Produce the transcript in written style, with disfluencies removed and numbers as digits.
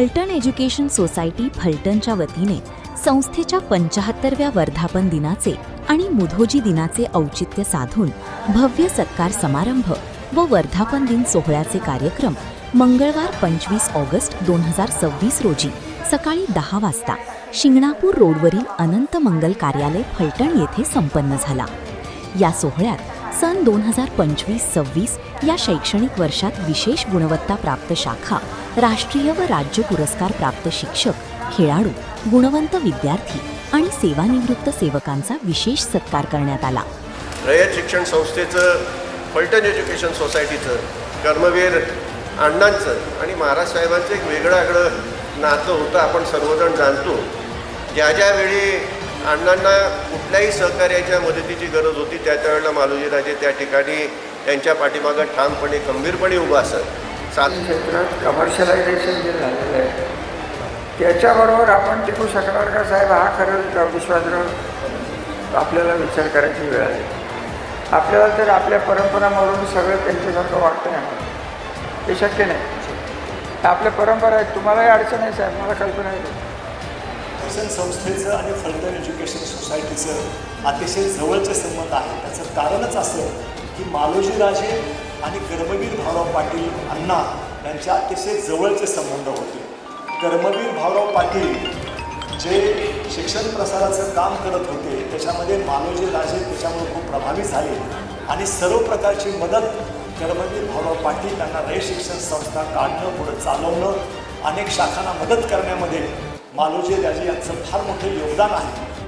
Phaltan education society फलटणच्या वतीने संस्थेच्या 75व्या वर्धापन दिनाचे आणि मुधोजी दिनाचे औचित्य साधून भव्य सत्कार समारंभ व वर्धापन दिन सोहळ्याचे कार्यक्रम मंगळवार 25 ऑगस्ट 2026 रोजी सकाळी 10 वाजता शिंगणापूर रोडवरील अनंत मंगल कार्यालय फलटण येथे संपन्न झाला। या सोहळ्यात सन 2025-26 या शैक्षणिक वर्षात विशेष गुणवत्ता प्राप्त शाखा, राष्ट्रीय व राज्य पुरस्कार प्राप्त शिक्षक, खेळाडू, गुणवंत विद्यार्थी आणि सेवानिवृत्त सेवकांचा विशेष सत्कार करण्यात आला। रयत शिक्षण संस्थेचं, फलटण एज्युकेशन सोसायटीचं, कर्मवीर अण्णांचं आणि महाराज साहेबांचं एक वेगळं नातं होतं, आपण सर्वजण जाणतो। ज्यावेळी अण्णांना कुठल्याही सहकार्याच्या मदतीची गरज होती त्यावेळेला मालोजीराजे त्या ठिकाणी त्यांच्या पाठीमागं ठामपणे खंबीरपणे उभा असत। क्षेत्रात कमर्शियलायझेशन जे झालेलं आहे त्याच्याबरोबर आपण टिकू शकणार का साहेब, हा खरंच विश्वासघात आपल्याला विचार करायची वेळ आहे। आपल्याला तर आपल्या परंपरा मोडून सगळं त्यांच्यासारखं वाटतं नाही, हे शक्य नाही। आपल्या परंपरा आहेत, तुम्हालाही अडचण आहे साहेब, मला कल्पना आहे। शिक्षण संस्थेचं आणि फलटण एज्युकेशन सोसायटीचं अतिशय जवळचे संबंध आहे। त्याचं कारणच असं की मालोजीराजे आणि कर्मवीर भाऊराव पाटील अण्णा यांचे अतिशय जवळचे संबंध होते। कर्मवीर भाऊराव पाटील जे शिक्षण प्रसाराचं काम करत होते त्याच्यामध्ये मालोजीराजे त्याच्यामुळे खूप प्रभावित झाले आणि सर्व प्रकारची मदत कर्मवीर भाऊराव पाटील यांना रयत शिक्षण संस्था काढणं, पुढे चालवणं, अनेक शाखांना मदत करण्यामध्ये मालोजीराजे यांचं फार मोठं योगदान आहे।